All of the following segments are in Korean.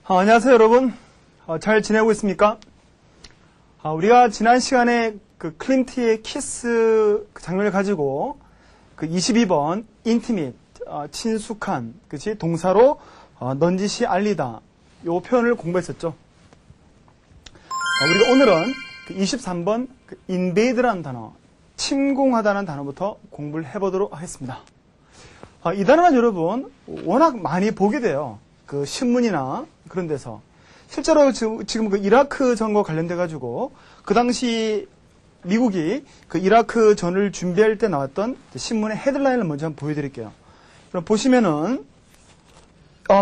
안녕하세요, 여러분. 잘 지내고 있습니까? 우리가 지난 시간에 그 클린트의 키스 장면을 가지고 그 22번 intimate, 친숙한, 그치? 동사로 넌지시 알리다 요 표현을 공부했었죠. 우리가 오늘은 그 23번 그 invade라는 단어, 침공하다는 단어부터 공부를 해보도록 하겠습니다. 이 단어는 여러분 워낙 많이 보게 돼요. 그 신문이나 그런 데서. 실제로 지금 그 이라크 전과 관련돼 가지고 그 당시 미국이 그 이라크 전을 준비할 때 나왔던 신문의 헤드라인을 먼저 한번 보여드릴게요. 그럼 보시면은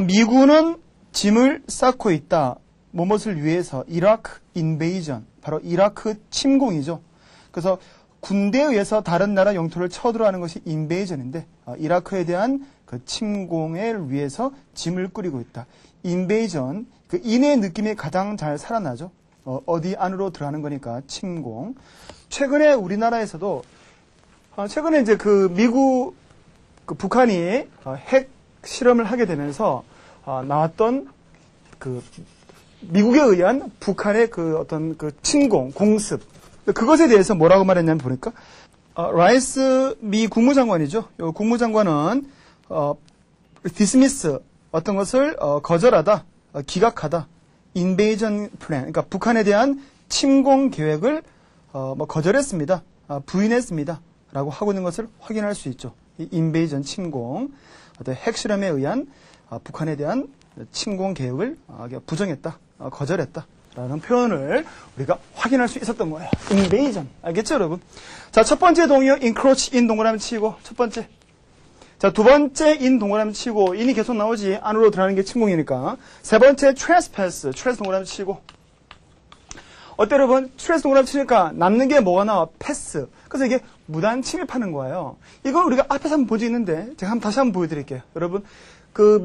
미군은 짐을 쌓고 있다. 무엇을 위해서? 이라크 인베이전. 바로 이라크 침공이죠. 그래서 군대에 의해서 다른 나라 영토를 쳐들어가는 것이 인베이전인데 이라크에 대한 그 침공을 위해서 짐을 꾸리고 있다. 인베이전, 그 인의 느낌이 가장 잘 살아나죠. 어디 안으로 들어가는 거니까 침공. 최근에 우리나라에서도 최근에 이제 그 미국, 그 북한이 핵 실험을 하게 되면서 나왔던 그 미국에 의한 북한의 그 어떤 그 침공, 공습. 그것에 대해서 뭐라고 말했냐면 보니까 라이스 미 국무장관이죠. 요 국무장관은 dismiss 어떤 것을 거절하다, 기각하다, invasion plan, 그러니까 북한에 대한 침공 계획을 거절했습니다, 부인했습니다, 라고 하고 있는 것을 확인할 수 있죠. 이 invasion 침공, 어떤 핵실험에 의한 북한에 대한 침공 계획을 부정했다, 거절했다. 라는 표현을 우리가 확인할 수 있었던 거예요. invasion. 알겠죠, 여러분? 자, 첫 번째 동의어 encroach in 동그라미 치고, 첫 번째. 자, 두 번째 in 동그라미 치고, in이 계속 나오지, 안으로 들어가는 게 침공이니까. 세 번째 trespass 동그라미 치고. 어때, 여러분? trespass 동그라미 치니까 남는 게 뭐가 나와? pass. 그래서 이게 무단 침입하는 거예요. 이걸 우리가 앞에서 한번 본 적 있는데, 제가 다시 한번 보여드릴게요. 여러분, 그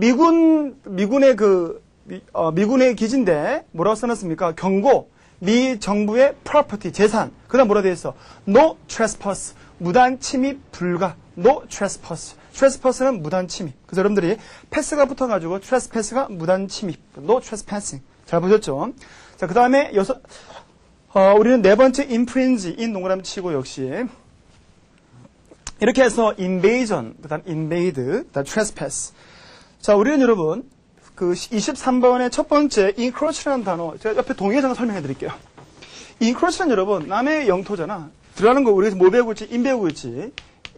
미군의 기지인데 뭐라고 써놨습니까? 경고, 미 정부의 property, 재산. 그 다음 뭐라 되어 있어? No trespass, 무단 침입 불가. No trespass. trespass는 무단 침입. 그래서 여러분들이 패스가 붙어가지고 trespass가 무단 침입. No trespassing. 잘 보셨죠? 자, 그 다음에 우리는 네 번째 infringe, in 동그라미 치고 역시. 이렇게 해서 invasion, 그 다음 invade, 그 다음 trespass. 자, 우리는 여러분, 그 23번의 첫 번째 encroach라는 단어, 제가 옆에 동의어 잠깐 설명해 드릴게요. encroach는 여러분, 남의 영토잖아. 들어가는 거 우리가 뭐 배우고 있지? 인 배우고 있지.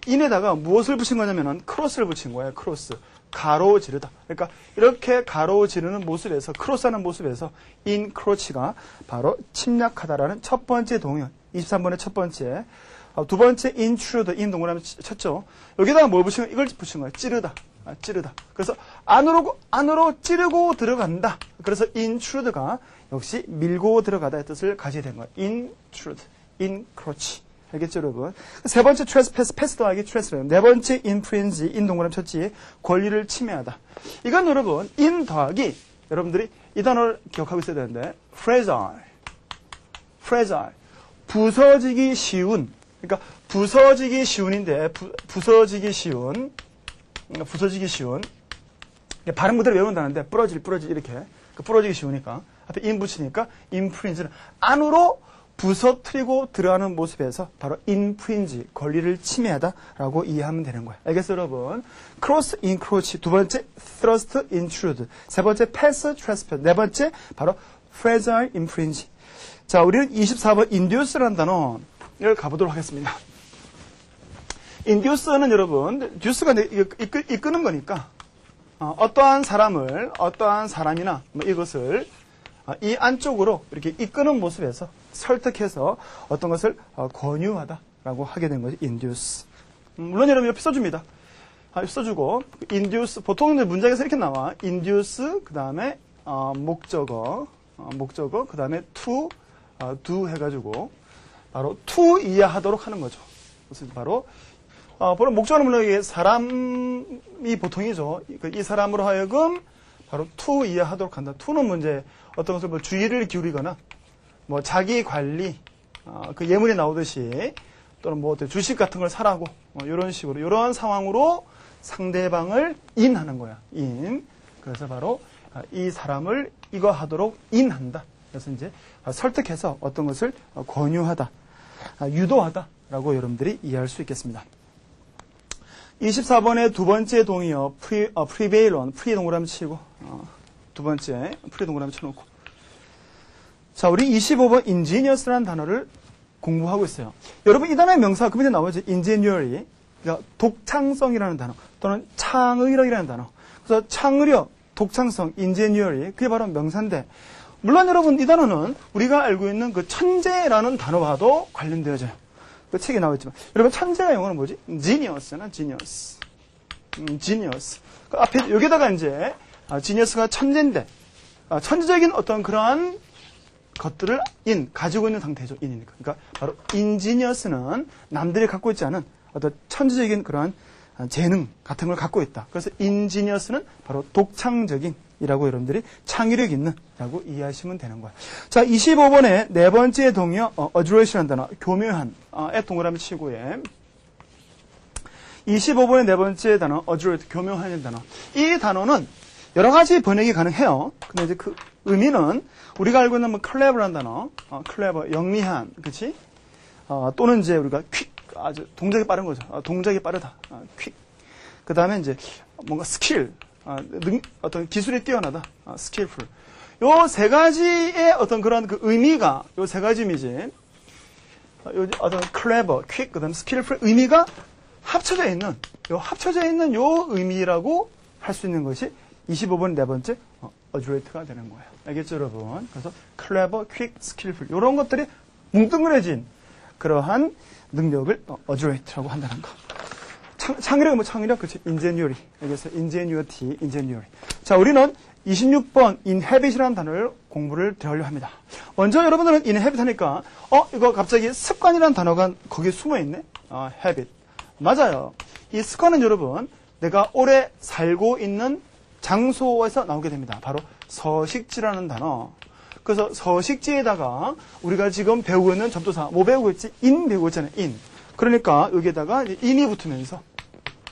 인에다가 무엇을 붙인 거냐면은 크로스를 붙인 거예요. 크로스. 가로지르다. 그러니까 이렇게 가로지르는 모습에서, 크로스하는 모습에서 encroach가 바로 침략하다라는 첫 번째 동의어. 23번의 첫 번째. 두 번째 intrude, in 동그라미 쳤죠. 여기다가 뭘 붙인 거야? 이걸 붙인 거예요. 찌르다. 찌르다. 그래서 안으로 찌르고 들어간다. 그래서 intrude가 역시 밀고 들어가다의 뜻을 가지게 된 거예요. intrude, encroach. 알겠죠, 여러분? 세 번째 trespass, 패스 더하기 trespass. 네 번째 infringe, in 동그라미 쳤지. 권리를 침해하다. 이건 여러분, in 더하기, 여러분들이 이 단어를 기억하고 있어야 되는데, fragile. 부서지기 쉬운. 그러니까 부서지기 쉬운인데, 부서지기 쉬운. 발음 그대로 외운다는데 부러질 이렇게 부러지기 쉬우니까 앞에 in 붙이니까 infringe는 안으로 부서뜨리고 들어가는 모습에서 바로 infringe, 권리를 침해하다라고 이해하면 되는 거예요. 알겠어요, 여러분? cross, encroach, 두 번째 thrust, intrude, 세 번째 pass, trespass, 네 번째 바로 fragile, infringe. 자, 우리는 24번 induce라는 단어를 가보도록 하겠습니다. induce는 여러분, duce가 이끄는 거니까 어떠한 사람이나 이것을 이 안쪽으로 이렇게 이끄는 모습에서 설득해서 어떤 것을 권유하다라고 하게 된 것이 induce. 물론 여러분 옆에 써줍니다. 써주고 induce 보통 문장에서 이렇게 나와. induce 그 다음에 목적어 그 다음에 to, do 해가지고 바로 to 이해하도록 하는 거죠. 그래서 바로 물론 목적어는 물론 이게 사람이 보통이죠. 이 사람으로 하여금 바로 to 이해하도록 한다. to는 문제 어떤 것을 뭐 주의를 기울이거나 뭐 자기 관리 그 예문에 나오듯이 또는 뭐 주식 같은 걸 사라고 이런 식으로 이런 상황으로 상대방을 인하는 거야. 인. 그래서 바로 이 사람을 이거 하도록 인한다. 그래서 이제 설득해서 어떤 것을 권유하다, 유도하다라고 여러분들이 이해할 수 있겠습니다. 24번의 두 번째 동의어 prevail on, pre 동그라미 치고 두 번째 pre 동그라미 쳐놓고 자, 우리 25번 ingenious라는 단어를 공부하고 있어요. 여러분 이 단어의 명사 그 밑에 나오죠. ingenuity, 그러니까 독창성이라는 단어 또는 창의력이라는 단어. 그래서 창의력, 독창성, ingenuity 그게 바로 명사인데 물론 여러분 이 단어는 우리가 알고 있는 그 천재라는 단어와도 관련되어져요. 그 책에 나와 있지만 여러분 천재가 영어는 뭐지? genius나 genius. genius. 그 앞에 여기다가 이제 genius가 천재인데 천재적인 어떤 그러한 것들을 가지고 있는 상태죠. 인이니까. 그러니까 바로 ingenius는 남들이 갖고 있지 않은 어떤 천재적인 그러한 재능 같은 걸 갖고 있다. 그래서 ingenious는 바로 독창적인이라고 여러분들이 창의력 있는라고 이해하시면 되는 거예요. 자, 25번에 네 번째 동의어 adroit이라는 단어, 교묘한, 앱 동그라미 치고에 25번의 네 번째 단어 adroit, 교묘한이라는 단어. 이 단어는 여러 가지 번역이 가능해요. 근데 이제 그 의미는 우리가 알고 있는 뭐 clever라는 단어, clever, 영리한, 그렇지? 또는 이제 우리가 quick, 아주 동작이 빠른 거죠. 동작이 빠르다. quick. 그 다음에 이제 뭔가 skill, 어떤 기술이 뛰어나다. skillful. 요 세 가지의 어떤 그런 그 의미가, 요 세 가지 의미지. 어떤 clever, quick, 그 다음에 skillful 의미가 합쳐져 있는 요 의미라고 할 수 있는 것이 25번 네 번째 adroit가 되는 거예요. 알겠죠, 여러분? 그래서 clever, quick, skillful 이런 것들이 뭉뚱그려진 그러한 능력을 adroit라고 한다는 거. 창의력, 뭐 창의력, 그렇지? ingenuity. 알겠어요? ingenuity, ingenuity. 자, 우리는 26번 inhabit이라는 단어를 공부를 들으려 합니다. 먼저 여러분들은 inhabit 하니까 이거 갑자기 습관이라는 단어가 거기에 숨어 있네. habit. 맞아요. 이 습관은 여러분 내가 오래 살고 있는 장소에서 나오게 됩니다. 바로 서식지라는 단어. 그래서 서식지에다가 우리가 지금 배우고 있는 접두사 뭐 배우고 있지? in 배우고 있잖아요. in. 그러니까 여기에다가 in이 붙으면서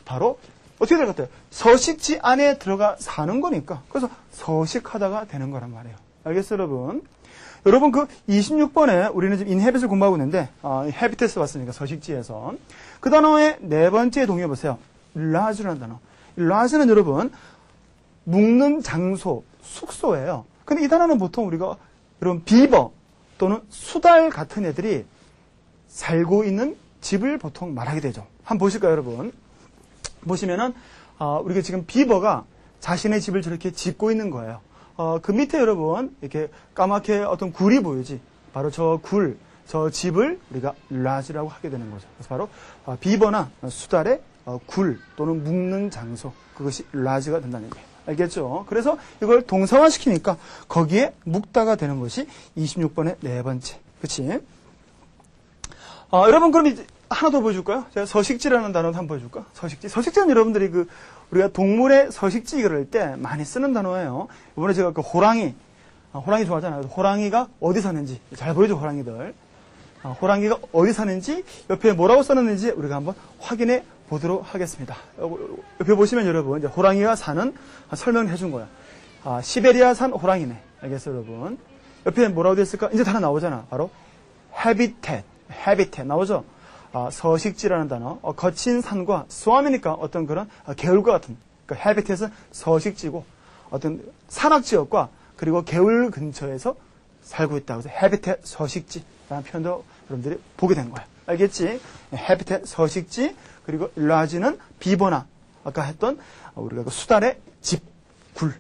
바로 어떻게 될 것 같아요? 서식지 안에 들어가 사는 거니까. 그래서 서식하다가 되는 거란 말이에요. 알겠어요, 여러분? 여러분 그 26번에 우리는 지금 inhabit을 공부하고 있는데 habitat에서 왔으니까 서식지에서 그 단어의 네 번째 동의해 보세요. lodge라는 단어. lodge는 여러분 묵는 장소, 숙소예요. 근데 이 단어는 보통 우리가 이런 비버 또는 수달 같은 애들이 살고 있는 집을 보통 말하게 되죠. 한번 보실까요, 여러분? 보시면은 우리가 지금 비버가 자신의 집을 저렇게 짓고 있는 거예요. 그 밑에 여러분 이렇게 까맣게 어떤 굴이 보이지? 바로 저 굴, 저 집을 우리가 lodge라고 하게 되는 거죠. 그래서 바로 비버나 수달의 굴 또는 묵는 장소, 그것이 lodge가 된다는 거예요. 알겠죠? 그래서 이걸 동사화시키니까 거기에 묵다가 되는 것이 26번의 네 번째. 그치? 여러분, 그럼 이제 하나 더 보여줄까요? 제가 서식지라는 단어도 한번 보여줄까? 서식지. 서식지는 여러분들이 우리가 동물의 서식지 그럴 때 많이 쓰는 단어예요. 이번에 제가 그 호랑이 좋아하잖아요. 호랑이가 어디 사는지. 잘 보이죠, 호랑이들. 호랑이가 어디 사는지, 옆에 뭐라고 써놨는지 우리가 한번 확인해 보도록 하겠습니다. 옆에 보시면 여러분, 이제 호랑이가 사는 설명을 해준 거야. 시베리아산 호랑이네. 알겠어요, 여러분? 옆에 뭐라고 되어 있을까? 이제 단어 나오잖아. 바로 habitat 나오죠? 서식지라는 단어. 거친 산과 스왑이니까 어떤 그런 개울과 같은. 그러니까 habitat은 서식지고 어떤 산악지역과 그리고 개울 근처에서 살고 있다. 그래서 habitat 서식지라는 표현도 여러분들이 보게 된 거야. 알겠지? habitat 서식지, 그리고 lodge는 비버나 아까 했던 우리가 그 수달의 집, 굴.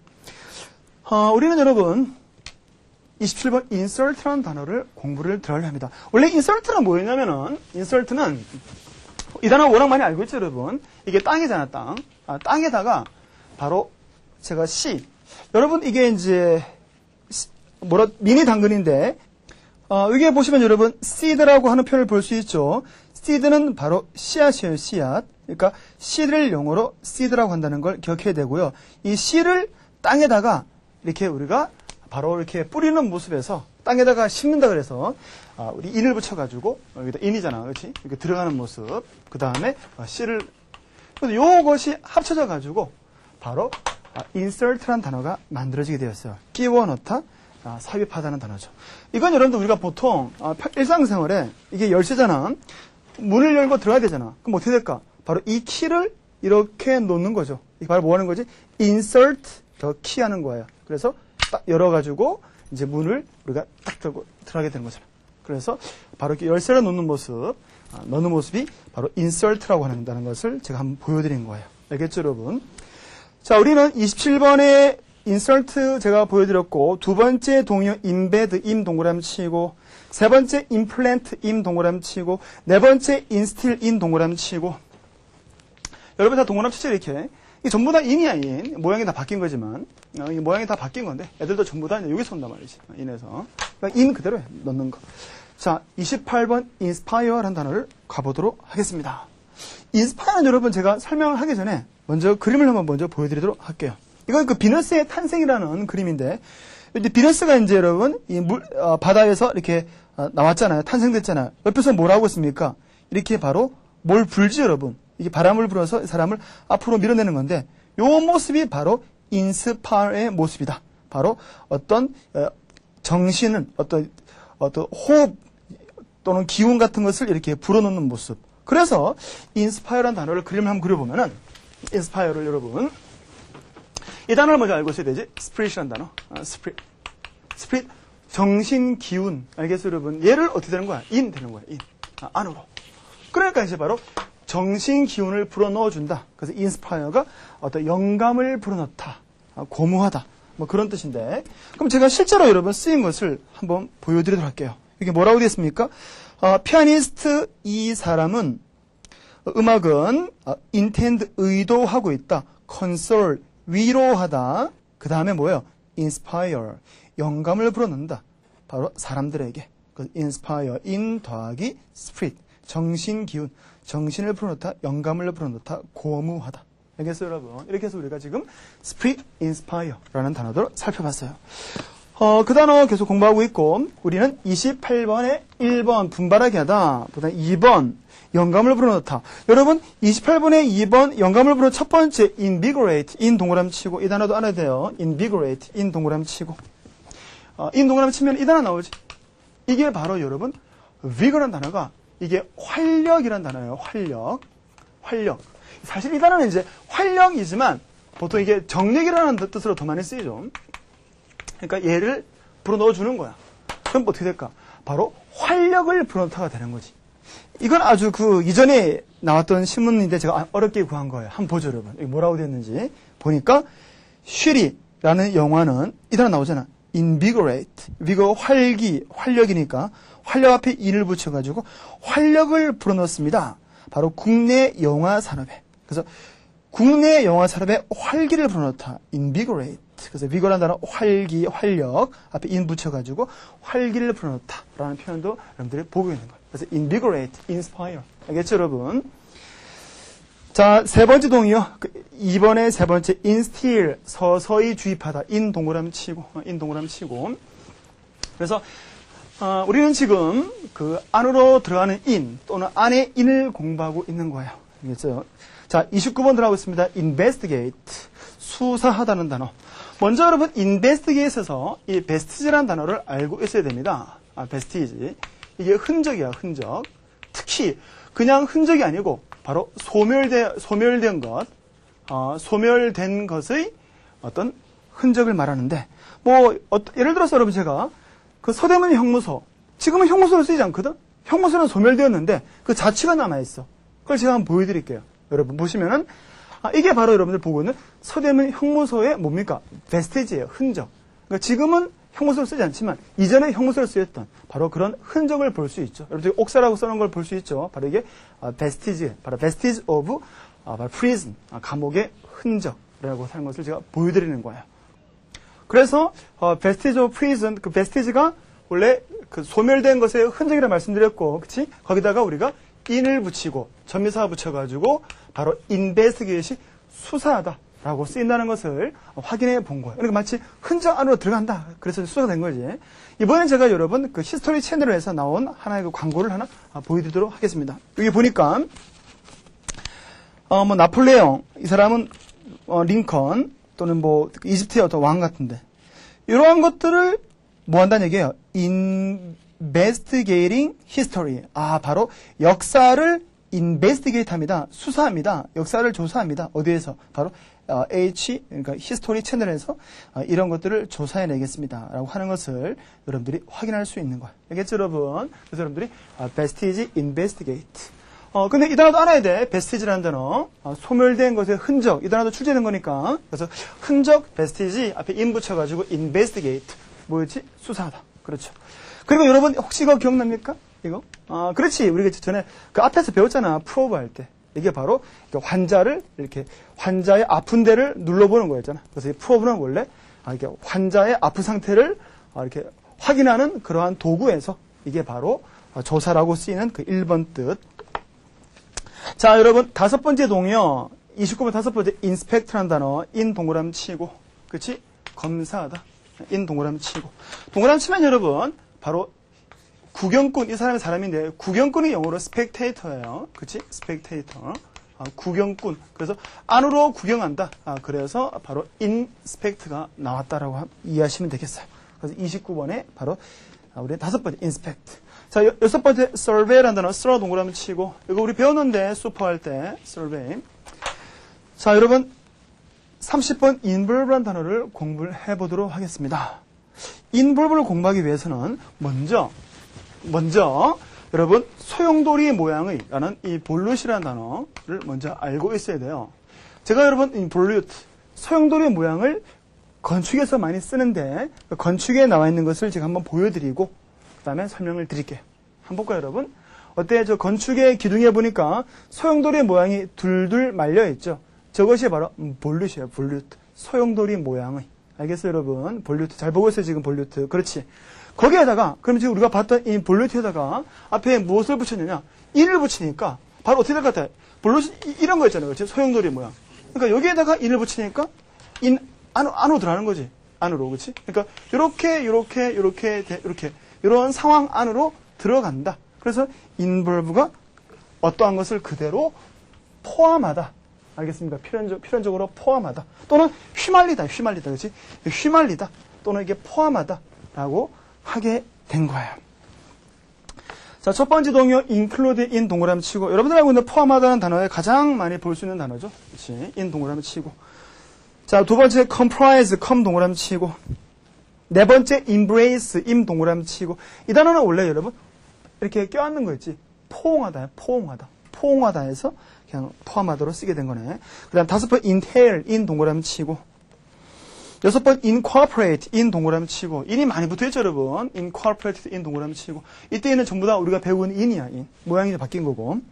우리는 여러분 27번 insert라는 단어를 공부를 들어야 합니다. 원래 insert는 뭐였냐면은 insert는 이 단어 워낙 많이 알고 있죠, 여러분. 이게 땅이잖아, 땅. 땅에다가 바로 제가 여러분 이게 이제 미니 당근인데 여기에 보시면 여러분 seed라고 하는 표현을 볼 수 있죠. seed는 바로 씨앗이에요, 씨앗. 그러니까 씨를 영어로 seed라고 한다는 걸 기억해야 되고요. 이 씨를 땅에다가 이렇게 우리가 바로 이렇게 뿌리는 모습에서 땅에다가 심는다 그래서 우리 인을 붙여가지고 여기다 인이잖아, 그렇지? 이렇게 들어가는 모습. 그 다음에 씨를 그래서 요것이 합쳐져 가지고 바로 insert라는 단어가 만들어지게 되었어요. 끼워 넣다, 삽입하다는 단어죠. 이건 여러분들 우리가 보통 일상생활에 이게 열쇠잖아. 문을 열고 들어가야 되잖아. 그럼 어떻게 될까? 바로 이 키를 이렇게 놓는 거죠. 이게 바로 뭐 하는 거지? insert the key 하는 거예요. 그래서 딱 열어가지고 이제 문을 우리가 딱 들고 들어가게 되는 거잖아. 그래서 바로 이렇게 열쇠를 놓는 모습, 넣는 모습이 바로 insert라고 한다는 것을 제가 한번 보여드린 거예요. 알겠죠, 여러분? 자, 우리는 27번에 insert 제가 보여드렸고, 두 번째 동의어 embed, 임 동그라미 치고, 세 번째 implant, 임 동그라미 치고, 네 번째 instill, 인 동그라미 치고. 여러분 다 동그라미 치죠, 이렇게. 이게 전부 다 인이야, 인. 모양이 다 바뀐 거지만, 이 모양이 다 바뀐 건데, 애들도 전부 다 여기서 온단 말이지. 인에서. 그러니까 인 그대로 넣는 거. 자, 28번 inspire라는 단어를 가보도록 하겠습니다. inspire는 여러분 제가 설명을 하기 전에 먼저 그림을 한번 먼저 보여드리도록 할게요. 이건 그 비너스의 탄생이라는 그림인데, 이제 비너스가 이제 여러분 이 바다에서 이렇게 나왔잖아요. 탄생됐잖아요. 옆에서 뭘 하고 있습니까? 이렇게 바로 뭘 불지 여러분. 이게 바람을 불어서 사람을 앞으로 밀어내는 건데, 요 모습이 바로 인스파의 모습이다. 바로 어떤 정신은 어떤 호흡 또는 기운 같은 것을 이렇게 불어넣는 모습. 그래서 인스파이어라는 단어를 그림을 한번 그려보면은, 인스파이어를 여러분 이 단어를 먼저 알고 있어야 되지. 스피릿이라는 단어. 스피릿 정신 기운. 알겠어요, 여러분? 얘를 어떻게 되는 거야? 인 되는 거야. 인. 안으로. 그러니까 이제 바로 정신 기운을 불어넣어 준다. 그래서 인스파이어가 어떤 영감을 불어넣다. 고무하다. 뭐 그런 뜻인데. 그럼 제가 실제로 여러분 쓰인 것을 한번 보여드리도록 할게요. 이게 뭐라고 되어 있습니까? 피아니스트 이 사람은 음악은 intend 의도하고 있다. console 위로하다. 그 다음에 뭐예요? inspire 영감을 불어넣는다. 바로 사람들에게. inspire in 더하기 spirit 정신 기운 정신을 불어넣다. 영감을 불어넣다. 고무하다. 알겠어요, 여러분? 이렇게 해서 우리가 지금 spirit, inspire라는 단어도 살펴봤어요. 그 단어 계속 공부하고 있고, 우리는 28번에 1번 분발하게 하다, 보다 2번 영감을 불어넣다. 여러분, 28번에 2번 영감을 불어 첫 번째 invigorate, 인 동그라미 치고, 이 단어도 알아야 돼요. invigorate, 인 동그라미 치고. 인 동그라미 치면 이 단어 나오지. 이게 바로 여러분, vigor란 단어가 이게 활력이란 단어예요. 활력. 사실 이 단어는 이제 활력이지만 보통 이게 정력이라는 뜻으로 더 많이 쓰이죠. 그러니까 얘를 불어넣어 주는 거야. 그럼 어떻게 될까? 바로 활력을 불어넣다가 되는 거지. 이건 아주 그 이전에 나왔던 신문인데 제가 어렵게 구한 거예요. 한번 보죠, 여러분. 이게 뭐라고 되었는지 보니까 슈리라는 영화는 이 단어 나오잖아. invigorate. vigor 활력이니까 활력 앞에 인을 붙여가지고 활력을 불어넣습니다. 바로 국내 영화 산업에. 그래서 국내 영화 산업에 활기를 불어넣다. invigorate. 그래서 vigor한 단어 활기, 활력 앞에 인 붙여가지고 활기를 불어넣다라는 표현도 여러분들이 보고 있는 거예요. 그래서 invigorate, inspire. 알겠죠, 여러분? 자, 세 번째 동의어. 2번의 세 번째 instill, 서서히 주입하다. 인 동그라미 치고. 그래서 우리는 지금 그 안으로 들어가는 인 또는 안에 인을 공부하고 있는 거예요. 알겠죠? 자, 29번 들어가고 있습니다. investigate, 수사하다는 단어. 먼저 여러분 investigate에서 이 vestige라는 단어를 알고 있어야 됩니다. vestige. 이게 흔적이야, 흔적. 특히 그냥 흔적이 아니고 바로 소멸된 것, 소멸된 것의 어떤 흔적을 말하는데, 예를 들어서 여러분 제가 그 서대문 형무소, 지금은 형무소로 쓰이지 않거든? 형무소는 소멸되었는데 그 자취가 남아있어. 그걸 제가 한번 보여드릴게요. 여러분 보시면은, 이게 바로 여러분들 보고 있는 서대문 형무소의 뭡니까? 베스티지예요. 흔적. 그러니까 지금은 형무소로 쓰지 않지만 이전에 형무소로 쓰였던 바로 그런 흔적을 볼 수 있죠. 여러분들 옥사라고 써놓은 걸 볼 수 있죠. 바로 이게 베스티지, 바로 vestige of 바로 prison, 감옥의 흔적이라고 하는 것을 제가 보여드리는 거예요. 그래서 vestige of prison, 그 vestige가 원래 그 소멸된 것의 흔적이라 말씀드렸고, 그치? 거기다가 우리가 in을 붙이고 전미사가 붙여가지고 바로 investigate이 수사하다라고 쓰인다는 것을 확인해 본 거예요. 그러니까 마치 흔적 안으로 들어간다. 그래서 수사가 된 거지. 이번엔 제가 여러분 그 히스토리 채널에서 나온 하나의 그 광고를 하나 보여드리도록 하겠습니다. 여기 보니까 나폴레옹, 이 사람은 링컨, 또는 뭐 이집트의 어떤 왕 같은데 이러한 것들을 뭐 한다는 얘기예요. investigating history. 바로 역사를 investigate 합니다. 수사합니다. 역사를 조사합니다. 어디에서? 바로 그러니까 히스토리 채널에서 이런 것들을 조사해내겠습니다. 라고 하는 것을 여러분들이 확인할 수 있는 거예요. 알겠죠, 여러분? 그래서 여러분들이 vestige, investigate. 근데 이 단어도 알아야 돼. vestige라는 단어. 소멸된 것의 흔적. 이 단어도 출제된 거니까. 그래서 흔적, vestige 앞에 in 붙여가지고 investigate. 뭐였지? 수사하다. 그렇죠. 그리고 여러분 혹시 이거 기억납니까? 이거? 그렇지. 우리가 전에 그 앞에서 배웠잖아. 프로브 할 때. 이게 바로 환자를 이렇게 환자의 아픈 데를 눌러보는 거였잖아. 그래서 이 프로브는 원래 이렇게 환자의 아픈 상태를 이렇게 확인하는 그러한 도구에서 이게 바로 조사라고 쓰이는 그 1번 뜻. 자, 여러분 다섯 번째 동요. 29번 다섯 번째 inspect라는 단어. in 동그라미 치고. 그렇지? 검사하다. in 동그라미 치고. 동그라미 치면 여러분 바로 구경꾼, 이 사람이 사람인데, 구경꾼이 영어로 spectator예요. 그치? spectator. 구경꾼. 그래서 안으로 구경한다. 그래서 바로 inspect가 나왔다라고 이해하시면 되겠어요. 그래서 29번에 바로 우리 다섯 번째 inspect. 자, 여섯 번째 survey라는 단어, survey 동그라미 치고, 이거 우리 배웠는데, 슈퍼할 때, survey. 자, 여러분, 30번 involve라는 단어를 공부를 해보도록 하겠습니다. involve를 공부하기 위해서는 먼저 여러분 소용돌이 모양의 라는 이 볼룻이라는 단어를 먼저 알고 있어야 돼요. 제가 여러분 이 볼룻 소용돌이 모양을 건축에서 많이 쓰는데 그 건축에 나와 있는 것을 제가 한번 보여드리고 그 다음에 설명을 드릴게요. 한번 볼까요, 여러분? 어때요? 저 건축의 기둥에 보니까 소용돌이 모양이 둘둘 말려 있죠. 저것이 바로 볼룻이에요. 볼룻. 소용돌이 모양의. 알겠어요, 여러분? 볼루트. 잘 보고 있어요, 지금 볼루트. 그렇지. 거기에다가, 그럼 지금 우리가 봤던 이 볼루트에다가 앞에 무엇을 붙였느냐? 인을 붙이니까 바로 어떻게 될 것 같아요? 볼루트, 이런 거 있잖아요. 그렇지? 소용돌이 모양. 그러니까 여기에다가 인을 붙이니까 인, 안으로 들어가는 거지. 안으로. 그렇지? 그러니까 이렇게, 이런 상황 안으로 들어간다. 그래서 involve가 어떠한 것을 그대로 포함하다. 알겠습니까? 필연적으로 포함하다. 또는 휘말리다. 그렇지? 휘말리다. 또는 이게 포함하다라고 하게 된 거예요. 자, 첫 번째 동요 include in 동그라미 치고 여러분들 알고 있는 포함하다는 단어에 가장 많이 볼 수 있는 단어죠. 그렇지? in 동그라미 치고. 자, 두 번째 comprise com 동그라미 치고. 네 번째 embrace im 동그라미 치고. 이 단어는 원래 여러분 이렇게 껴안는 거 있지. 포옹하다. 포옹하다에서 그냥 포함하도록 쓰게 된 거네. 그 다음 다섯 번 entail, in 동그라미 치고. 여섯 번 incorporate, in 동그라미 치고. in이 많이 붙어있죠, 여러분. incorporate, in 동그라미 치고. 이때는 전부 다 우리가 배운 in이야, in. 모양이 바뀐 거고.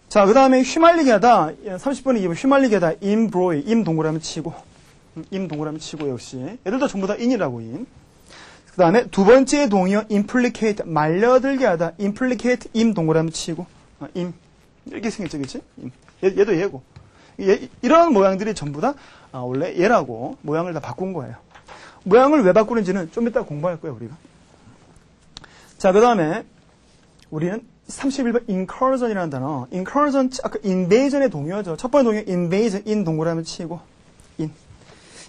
자, 그 다음에 휘말리게 하다. 30번에 이번 휘말리게 하다. embroil, im 동그라미 치고. im 동그라미 치고, 역시. 얘들도 전부 다 in이라고, in. 그 다음에 두 번째 동의어 implicate, 말려들게 하다. implicate, im 동그라미 치고. im. 이렇게 생겼죠, 그치? 얘도 얘고. 이런 모양들이 전부 다 원래 얘라고 모양을 다 바꾼 거예요. 모양을 왜 바꾸는지는 좀 이따 공부할 거예요, 우리가. 자, 그 다음에 우리는 31번 incursion이라는 단어. incursion, 아까 invasion의 동요죠. 첫 번째 동요 invasion, in 동그라미 치고. in.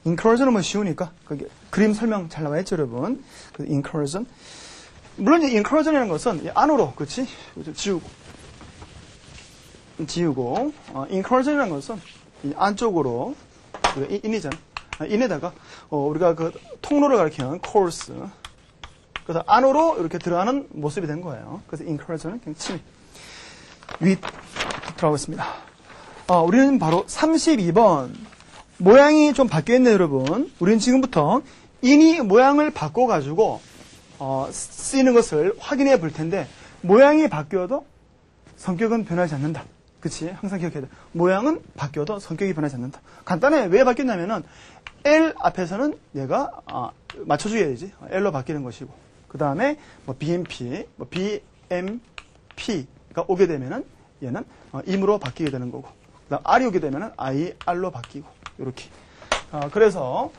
incursion은 뭐 쉬우니까. 거기 그림 설명 잘 나와 있죠, 여러분. 그 incursion. 물론 이제 incursion이라는 것은 안으로, 그치? 지우고, incursion이라는 것은 이 안쪽으로, in이잖아. in에다가, 우리가 그 통로를 가리키는 course. 그래서 안으로 이렇게 들어가는 모습이 된 거예요. 그래서 incursion은 그냥 침입. 위 들어가겠습니다. 우리는 바로 32번. 모양이 좀 바뀌었네요, 여러분. 우리는 지금부터 in이 모양을 바꿔가지고, 쓰이는 것을 확인해 볼 텐데, 모양이 바뀌어도 성격은 변하지 않는다. 그치? 항상 기억해야 돼. 모양은 바뀌어도 성격이 변하지 않는다. 간단해. 왜 바뀌었냐면은, L 앞에서는 얘가, 맞춰줘야지. L로 바뀌는 것이고. 그 다음에, BMP, BMP가 오게 되면은, 얘는, 임으로 바뀌게 되는 거고. 그 다음, R이 오게 되면은, IR로 바뀌고. 요렇게. 그래서,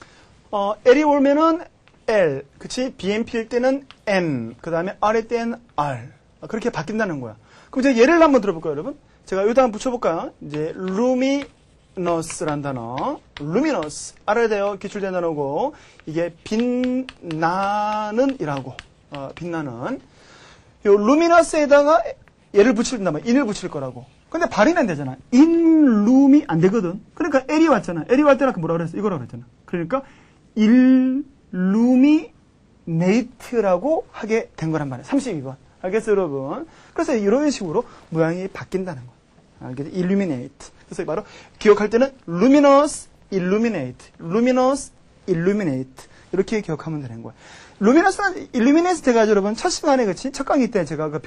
L이 오면은 L. 그치? BMP일 때는 M. 그 다음에 R일 때는 R. 그렇게 바뀐다는 거야. 그럼 이제 예를 한번 들어볼까요, 여러분? 제가 여기다 한번 붙여볼까요? 이제 room이 luminous란 단어, luminous 알아야 돼요. 기출된 단어고 이게 빛나는 이라고 빛나는 요 luminous에다가 얘를 붙인다면 in을 붙일 거라고. 근데 발음이 안 되잖아. inlum이 안 되거든. 그러니까 L이 왔잖아. L이 왔 때는 뭐라 그랬어? 이거라고 그랬잖아. 그러니까 illuminate라고 하게 된 거란 말이에요. 32번. 알겠어요, 여러분? 그래서 이런 식으로 모양이 바뀐다는 거예요. 알겠죠? illuminate. 그래서 바로 기억할 때는 luminous, illuminate, luminous, illuminate 이렇게 기억하면 되는 거예요. luminous, illuminate 돼가지고 여러분 첫 시간에 그치? 첫 강의 때 제가 그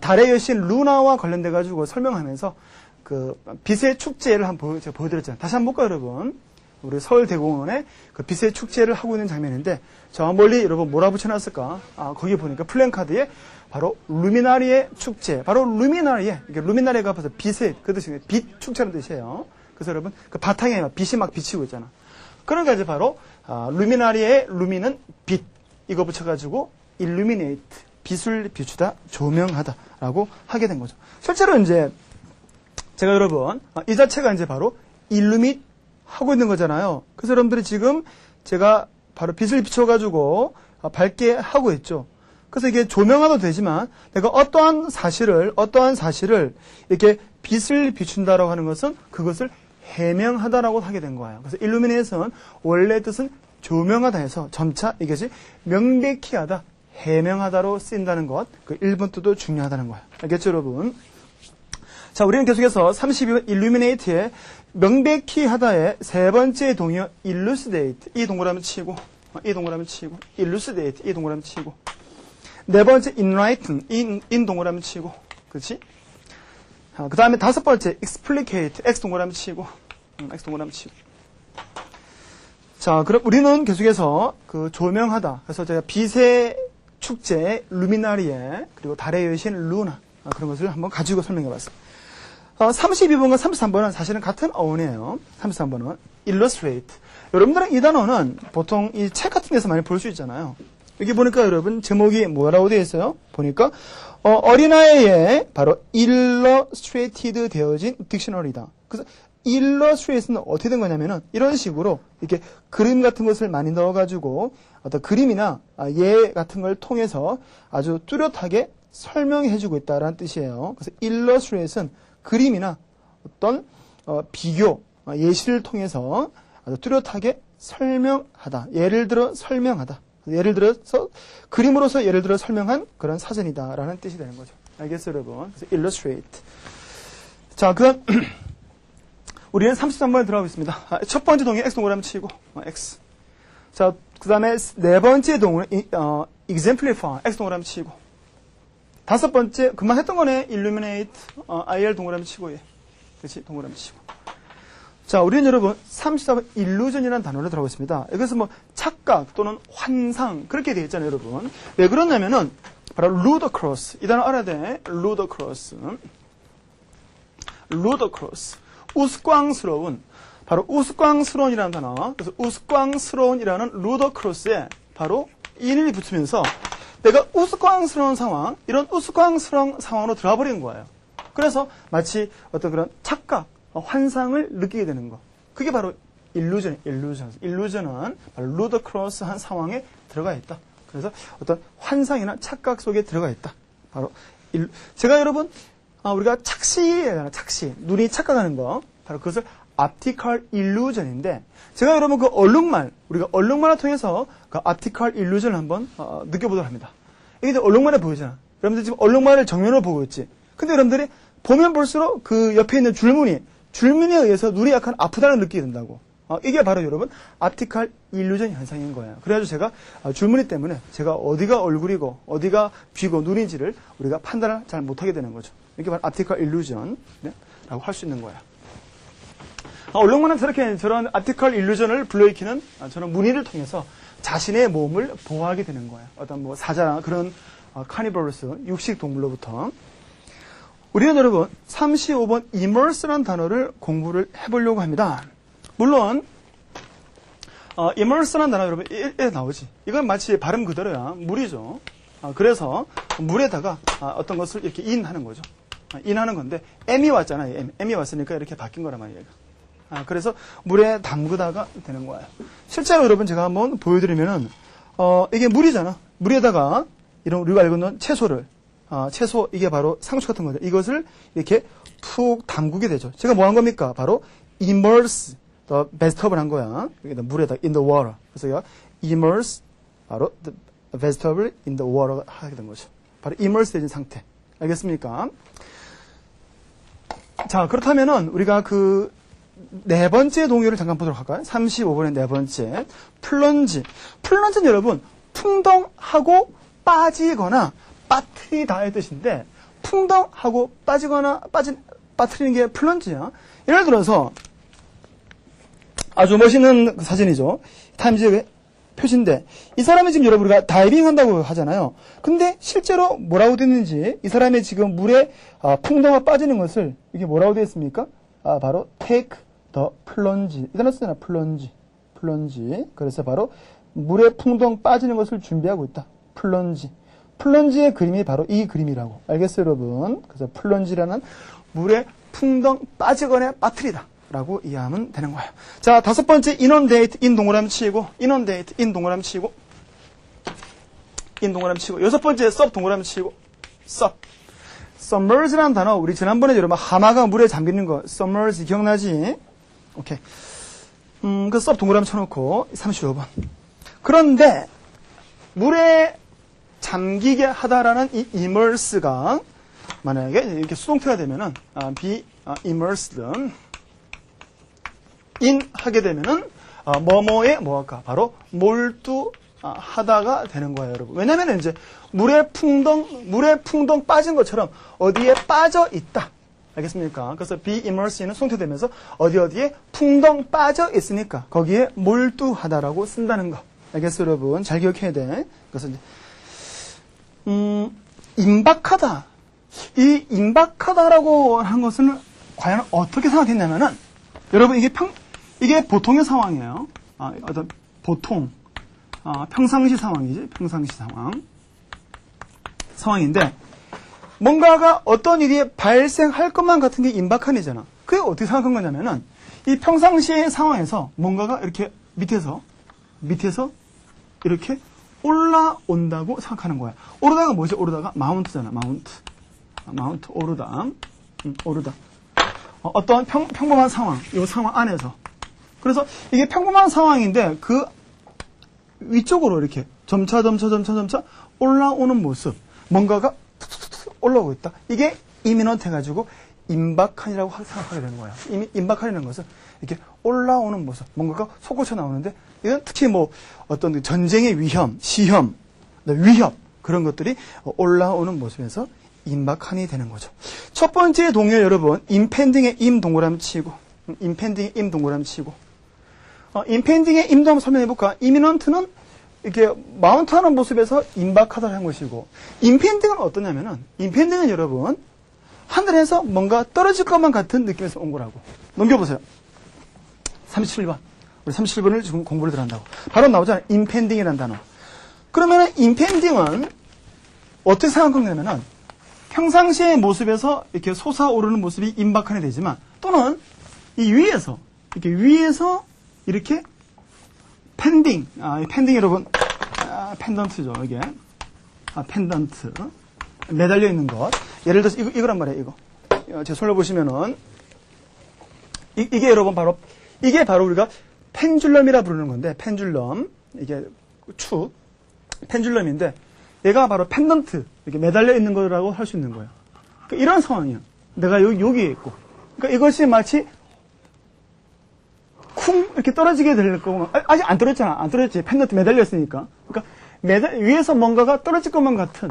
달의 여신 루나와 관련돼가지고 설명하면서 그 빛의 축제를 제가 보여드렸잖아요. 다시 한번 볼까요, 여러분? 우리 서울대공원에 그 빛의 축제를 하고 있는 장면인데 저 멀리 여러분 뭐라 붙여놨을까? 거기 보니까 플랜카드에 바로 루미나리의 축제, 바로 루미나리에 이게 루미나리가 벌써 빛의 그 뜻이 빛 축제라는 뜻이에요. 그래서 여러분 그 바탕에 빛이 막 비치고 있잖아. 그러니까 이제 바로 루미나리의 루미는 빛 이거 붙여가지고 illuminate 빛을 비추다 조명하다라고 하게 된 거죠. 실제로 이제 제가 여러분 이 자체가 이제 바로 illumine 하고 있는 거잖아요. 그래서 여러분들이 지금 제가 바로 빛을 비춰가지고 밝게 하고 있죠. 그래서 이게 조명화도 되지만 내가 어떠한 사실을 이렇게 빛을 비춘다라고 하는 것은 그것을 해명하다라고 하게 된 거예요. 그래서 illuminate는 원래 뜻은 조명하다 해서 점차 이것이 명백히 하다, 해명하다로 쓰인다는 것, 그 1번 뜻도 중요하다는 거예요. 알겠죠, 여러분? 자, 우리는 계속해서 32번 illuminate의 명백히 하다의 세 번째 동의어 elucidate 이 동그라미 치고 elucidate 이 동그라미 치고 네 번째 enlighten in 동그라미 치고 그렇지? 그 다음에 다섯 번째 explicate x 동그라미 치고 x 동그라미 치고 자, 그럼 우리는 계속해서 그 조명하다 그래서 제가 빛의 축제 루미나리에 그리고 달의 여신 루나 그런 것을 한번 가지고 설명해 봤어요. 32번과 33번은 사실은 같은 어원이에요. 33번은 illustrate. 여러분들은 이 단어는 보통 이 책 같은 데서 많이 볼 수 있잖아요. 여기 보니까 여러분 제목이 뭐라고 되어 있어요? 보니까 어린아이에 바로 illustrated 되어진 딕셔너리다. 그래서 illustrate는 어떻게 된 거냐면은 이런 식으로 이렇게 그림 같은 것을 많이 넣어가지고 어떤 그림이나 예 같은 걸 통해서 아주 뚜렷하게 설명해주고 있다라는 뜻이에요. 그래서 illustrate는 그림이나 어떤 비교, 예시를 통해서 아주 뚜렷하게 설명하다. 예를 들어 설명하다. 예를 들어서 그림으로서 예를 들어 설명한 그런 사전이다라는 뜻이 되는 거죠. 알겠어요, 여러분? 그래서 illustrate. 자, 그럼 우리는 33번에 들어가겠습니다. 첫 번째 동의 x 동그라미 치고 x. 자, 그 다음에 네 번째 동의 exemplify x 동그라미 치고. 다섯 번째 금방 했던 거네. illuminate IL 동그라미 치고 예. 그렇지? 동그라미 치고. 자, 우리는 여러분 34번 illusion이라는 단어를 들어보겠습니다. 이것은 뭐 착각 또는 환상 그렇게 되어 있잖아요, 여러분. 왜 그러냐면은 바로 ludicrous 이 단어 알아야 돼. ludicrous. 우스꽝스러운. 바로 우스꽝스러운이라는 단어. 그래서 우스꽝스러운이라는 ludicrous에 바로 인이 붙으면서 내가 우스꽝스러운 상황, 이런 우스꽝스러운 상황으로 들어가 버린 거예요. 그래서 마치 어떤 그런 착각, 환상을 느끼게 되는 거. 그게 바로 illusion. illusion은 바로 ludicrous한 상황에 들어가 있다. 그래서 어떤 환상이나 착각 속에 들어가 있다. 바로 제가 여러분 우리가 착시, 눈이 착각하는 거, 바로 그것을 optical illusion인데, 제가 여러분 그 우리가 얼룩말을 통해서 그 optical illusion을 한번 느껴보도록 합니다. 이게 얼룩말에 보이잖아. 여러분들 지금 얼룩말을 정면으로 보고 있지. 근데 여러분들이 보면 볼수록 그 옆에 있는 줄무늬에 의해서 눈이 약간 아프다는 느끼게 된다고. 이게 바로 여러분 optical illusion 현상인 거예요. 그래가지고 제가 줄무늬 때문에 제가 어디가 얼굴이고 어디가 귀고 눈인지를 우리가 판단을 잘 못하게 되는 거죠. 이게 바로 optical illusion이라고 할 수 있는 거예요. 얼룩말은 저런 optical illusion을 불러일으키는 저런 무늬를 통해서 자신의 몸을 보호하게 되는 거예요. 어떤 뭐 사자나 그런 카니버러스 육식 동물로부터. 우리는 여러분 35번 immerse라는 단어를 공부를 해보려고 합니다. 물론 immerse라는 단어 여러분 나오지. 이건 마치 발음 그대로야. 물이죠. 그래서 물에다가 어떤 것을 이렇게 인하는 거죠. 인하는 건데 m이 왔잖아요. m이 왔으니까 이렇게 바뀐 거란 말이에요. 그래서 물에 담그다가 되는 거예요. 실제로 여러분 제가 한번 보여드리면은, 이게 물이잖아. 물에다가 이런 우리가 알고 있는 채소를, 채소, 이게 바로 상추 같은 거죠. 이것을 이렇게 푹 담그게 되죠. 제가 뭐 한 겁니까? 바로 immerse the vegetable 한 거야. 물에다 in the water. 그래서 immerse, 바로 the vegetable in the water 하게 된 거죠. 바로 immerse 되는 상태. 알겠습니까? 자, 그렇다면은 우리가 그 네 번째 동요를 잠깐 보도록 할까요? 35번의 네 번째. 플런지. 플런지는 여러분, 풍덩하고 빠지거나 빠뜨리다의 뜻인데, 풍덩하고 빠지거나 빠뜨리는 게 플런지야. 예를 들어서, 아주 멋있는 사진이죠. 타임즈의 표지인데, 이 사람이 지금 여러분 우리가 다이빙 한다고 하잖아요. 근데 실제로 뭐라고 됐는지, 이 사람이 지금 물에 풍덩아 빠지는 것을, 이게 뭐라고 되어 있습니까? 바로 take the plunge. 이 단어 쓰잖아, plunge. 그래서 바로 물에 풍덩 빠지는 것을 준비하고 있다. 플런지. 플런지의 그림이 바로 이 그림이라고. 알겠어요, 여러분? 그래서 플런지라는 물에 풍덩 빠지거나 빠뜨리다 라고 이해하면 되는 거예요. 자, 다섯 번째, inundate, in 동그라미 치고, inundate, in 동그라미 치고, in 동그라미 치고, 여섯 번째, sub 동그라미 치고, sub. submerge라는 단어, 우리 지난번에 여러분 하마가 물에 잠기는 거, submerge 기억나지? 오케이. 그 sub 동그라미 쳐놓고, 35번. 그런데, 물에 잠기게 하다라는 이 immerse가, 만약에 이렇게 수동태가 되면은, be immersed, in 하게 되면은, 뭐뭐에 뭐할까? 바로 몰두하다가 되는 거예요, 여러분. 왜냐면은 이제, 물에 풍덩 빠진 것처럼 어디에 빠져 있다. 알겠습니까? 그래서 be immersed는 수동태 되면서 어디에 풍덩 빠져 있으니까 거기에 몰두하다라고 쓴다는 거. 알겠어요, 여러분? 잘 기억해야 돼. 그래서 이제, 임박하다. 이 임박하다라고 한 것은 과연 어떻게 생각했냐면은, 여러분, 이게 보통의 상황이에요. 어떤 보통, 평상시 상황이지. 평상시 상황인데, 뭔가가 어떤 일이 발생할 것만 같은 게 임박한이잖아. 그게 어떻게 생각한 거냐면은, 이 평상시의 상황에서 뭔가가 이렇게 밑에서 이렇게 올라온다고 생각하는 거야. 오르다가 뭐지? 오르다가 마운트잖아. 마운트 오르다. 어떤 평범한 상황, 이 상황 안에서. 그래서 이게 평범한 상황인데 그 위쪽으로 이렇게 점차 올라오는 모습. 뭔가가 툭툭툭 올라오고 있다. 이게 이민헌트 해가지고 임박한이라고 생각하게 되는 거야. 임박한이라는 것은 이렇게 올라오는 모습. 뭔가가 솟구쳐 나오는데 이건 특히 뭐 어떤 전쟁의 위험, 시험, 위협 그런 것들이 올라오는 모습에서 임박한이 되는 거죠. 첫 번째 동요 여러분, impending의 임 동그라미 치고, impending의 임 동그라미 치고, impending의 임도 한번 설명해 볼까? imminent는 이렇게 마운트하는 모습에서 임박하다는 것이고, impending은 어떠냐면은, impending은 여러분 하늘에서 뭔가 떨어질 것만 같은 느낌에서 온 거라고. 넘겨보세요. 37번. 우리 37번을 지금 공부를 들어간다고. 바로 나오잖아요. impending이라는 단어. 그러면은 impending은 어떻게 생각한 거냐면은 평상시의 모습에서 이렇게 솟아오르는 모습이 임박한이 되지만 또는 이 위에서 이렇게 펜딩, 펜딩 여러분, 펜던트죠, 이게. 펜던트. 매달려 있는 것. 예를 들어서 이거란 말이에요, 이거. 제 손을 보시면은, 이게 여러분 이게 바로 우리가 펜줄럼이라 부르는 건데, 펜줄럼. 이게 축. 펜줄럼인데, 얘가 바로 펜던트. 이렇게 매달려 있는 거라고 할 수 있는 거예요. 그러니까 이런 상황이야. 내가 여기에 있고. 그러니까 이것이 마치 쿵 이렇게 떨어지게 될 거고, 아직 안 떨어졌잖아. 안 떨어졌지. 펜던트 매달려 있으니까. 그러니까 위에서 뭔가가 떨어질 것만 같은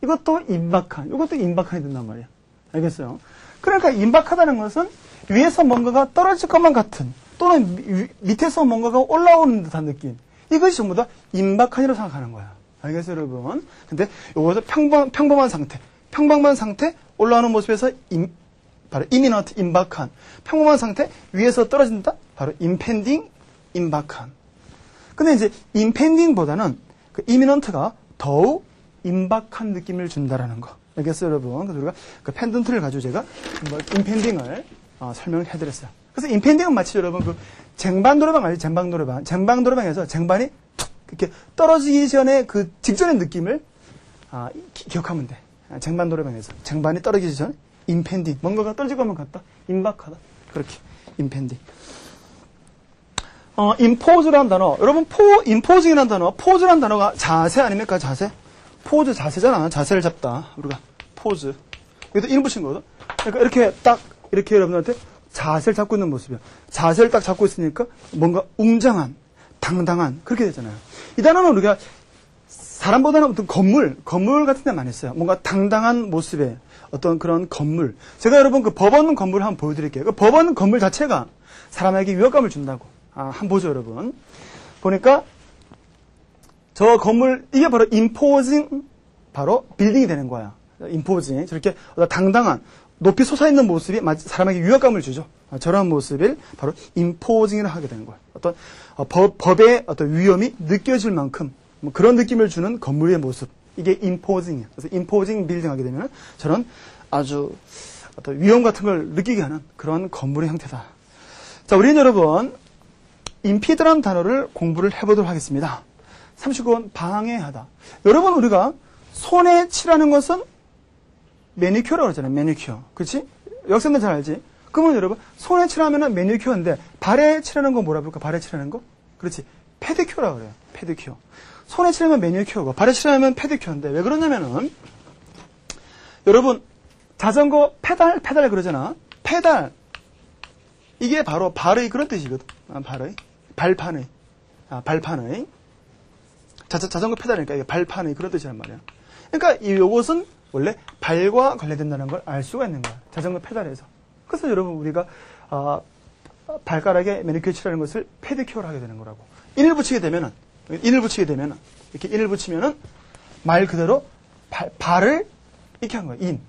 이것도 임박한이 된단 말이야. 알겠어요? 그러니까 임박하다는 것은 위에서 뭔가가 떨어질 것만 같은 또는 밑에서 뭔가가 올라오는 듯한 느낌. 이것이 전부 다 임박한이라고 생각하는 거야. 알겠어요, 여러분? 근데 요것은 평범한 상태, 올라오는 모습에서 바로 imminent, 임박한. 평범한 상태, 위에서 떨어진다? 바로 impending, 임박한. 근데 이제 impending보다는 그 imminent가 더욱 임박한 느낌을 준다라는 거. 알겠어요, 여러분? 그래서 우리가 그 펜던트를 가지고 제가 impending을 설명을 해드렸어요. 그래서 임펜딩은 마치 여러분 그 쟁반 노래방 알죠? 쟁반 노래방. 쟁반 노래방에서 쟁반이 툭 이렇게 떨어지기 전에 그 직전의 느낌을 기억하면 돼. 쟁반 노래방에서 쟁반이 떨어지기 전 임펜딩. 뭔가가 떨어지고 하면 같다. 임박하다. 그렇게 임펜딩. 임포즈라는 단어. 여러분 임포징이라는 단어. 포즈라는 단어가 자세 아닙니까? 자세. 포즈 자세잖아. 자세를 잡다. 우리가 포즈. 여기다 이름 붙인 거거든. 그러니까 이렇게 딱 이렇게 여러분한테 자세를 잡고 있는 모습이야. 자세를 딱 잡고 있으니까 뭔가 웅장한, 당당한 그렇게 되잖아요. 이 단어는 우리가 사람보다는 어떤 건물 같은 데 많이 써요. 뭔가 당당한 모습의 어떤 그런 건물. 제가 여러분 그 법원 건물을 한번 보여드릴게요. 그 법원 건물 자체가 사람에게 위협감을 준다고. 한번 보죠, 여러분. 보니까 저 건물, 이게 바로 임포징, 바로 빌딩이 되는 거야. 임포징. 저렇게 당당한, 높이 솟아있는 모습이 사람에게 위협감을 주죠. 저런 모습을 바로 임포징을 하게 되는 거야. 어떤 법의 어떤 위험이 느껴질 만큼 그런 느낌을 주는 건물의 모습. 이게 임포징이야. 그래서 임포징 빌딩 하게 되면 저런 아주 어떤 위험 같은 걸 느끼게 하는 그런 건물의 형태다. 자, 우리는 여러분, 임피드라는 단어를 공부를 해보도록 하겠습니다. 39번 방해하다. 여러분 우리가 손에 칠하는 것은 매니큐어라고 그러잖아요. 매니큐어. 그렇지? 여학생들 잘 알지? 그러면 여러분 손에 칠하면 매니큐어인데 발에 칠하는 거 뭐라 부를까? 발에 칠하는 거? 그렇지. 페디큐어라고 그래요. 페디큐어. 손에 칠하면 매니큐어고 발에 칠하면 페디큐어인데 왜 그러냐면은 여러분 자전거 페달 그러잖아. 페달. 이게 바로 발의 그런 뜻이거든. 발의. 발판의. 발판의. 자전거 페달이니까 이게 발판의 그런 뜻이란 말이야. 그러니까 이것은 원래 발과 관련된다는 걸 알 수가 있는 거야. 자전거 페달에서. 그래서 여러분 우리가 발가락에 매니큐어 칠하는 것을 페디큐어를 하게 되는 거라고. 인을 붙이게 되면은 이렇게 인을 붙이면은 말 그대로 발을 이렇게 한 거야. 인.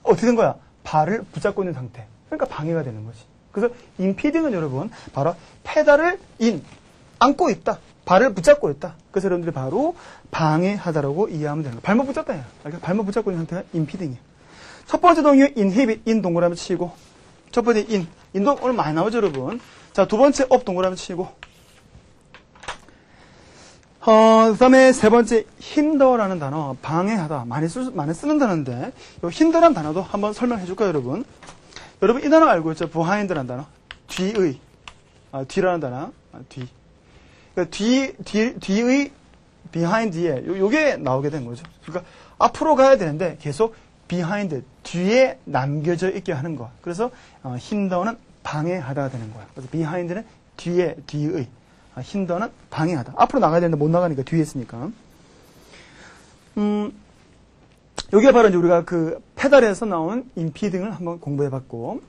어떻게 된 거야? 발을 붙잡고 있는 상태. 그러니까 방해가 되는 거지. 그래서 임피딩은 여러분 바로 페달을 안고 있다. 발을 붙잡고 있다. 그래서 여러분들이 바로 방해하다라고 이해하면 되는 거야. 발목 붙잡다야. 발목 붙잡고 있는 상태가 임피딩이야. 첫 번째 동요 인히빗 인 동그라미 치고 첫 번째 인도 오늘 많이 나오죠 여러분. 자, 두 번째 업 동그라미 치고 그 다음에 세 번째 힌더라는 단어 방해하다 많이 쓰는 단어인데 이 힌더라는 단어도 한번 설명해 줄까요 여러분? 여러분 이 단어 알고 있죠? behind라는 단어 뒤의 뒤라는 단어 뒤 그러니까 뒤의 behind에 요게 나오게 된 거죠. 그러니까 앞으로 가야 되는데 계속 behind 뒤에 남겨져 있게 하는 거. 그래서 힌더는 방해하다가 되는 거야. 그래서 behind는 뒤의 힌더는 방해하다. 앞으로 나가야 되는데 못 나가니까 뒤에 있으니까. 여기가 바로 이제 우리가 그 페달에서 나온 임피딩을 한번 공부해봤고.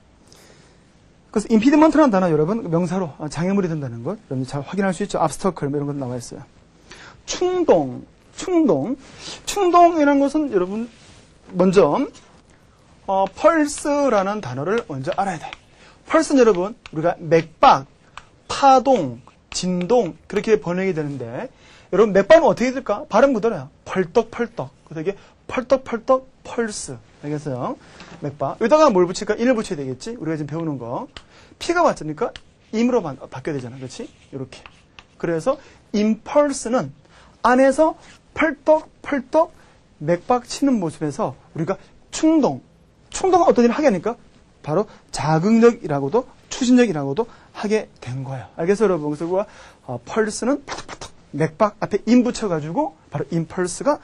그래서 임피드먼트라는 단어 여러분 명사로 장애물이 된다는 걸 여러분 잘 확인할 수 있죠. obstacle 이런 것도 나와 있어요. 충동이라는 것은 여러분 먼저 펄스라는 단어를 먼저 알아야 돼. 펄스는 여러분 우리가 맥박, 파동, 진동 그렇게 번역이 되는데 여러분 맥박은 어떻게 될까? 발음 그대로야. 펄떡펄떡. 그래서 이게 펄떡펄떡 펄스. 알겠어요? 맥박. 여기다가 뭘 붙일까? 인을 붙여야 되겠지? 우리가 지금 배우는 거. 피가 왔으니까 임으로 바뀌어야 되잖아. 그렇지? 이렇게. 그래서 임펄스는 안에서 펄떡펄떡 맥박 치는 모습에서 우리가 충동은 어떤 일을 하게 하니까 바로 자극력이라고도 추진력이라고도 하게 된 거예요. 알겠어요, 여러분? 그래서 우리가 펄스는 팍팍팍 맥박 앞에 임 붙여가지고 바로 임펄스가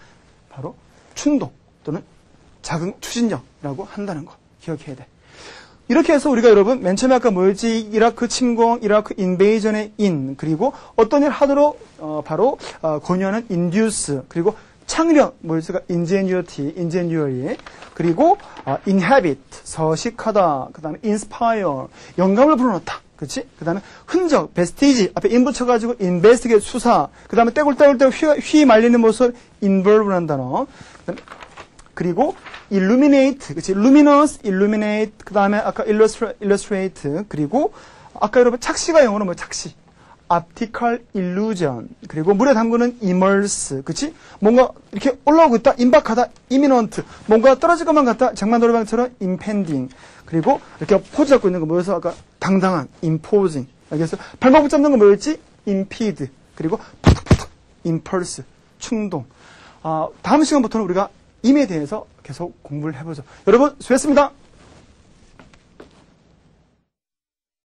바로 충동 또는 자극 추진력이라고 한다는 거 기억해야 돼. 이렇게 해서 우리가 여러분 맨 처음에 아까 뭐였지? 이라크 침공, 이라크 인베이전의 인 그리고 어떤 일 하도록 바로 권유하는 induce 그리고 창력 뭐였을까? ingenuity 그리고 inhabit 서식하다 그 다음에 inspire 영감을 불어넣다 그렇지? 그 다음에 흔적 vestige 앞에 in 붙여가지고 investigate 수사 그 다음에 떼굴떼굴 휘 말리는 모습 involve라는 단어 그리고 illuminate, 그치? luminous, illuminate, 그 다음에 아까 illustrate, 그리고 아까 여러분 착시가 영어로 뭐 착시? optical illusion, 그리고 물에 담그는 immerse, 그치? 뭔가 이렇게 올라오고 있다, 임박하다, imminent, 뭔가 떨어질 것만 같다, 장만 노래방처럼 impending, 그리고 이렇게 포즈 잡고 있는 거 뭐여서 아까 당당한, imposing. 알겠어요? 발목 붙잡는 건 뭐였지? impede. 그리고 푸득푸득, impulse, 충동. 다음 시간부터는 우리가 임에 대해서 계속 공부를 해보죠. 여러분, 수고했습니다.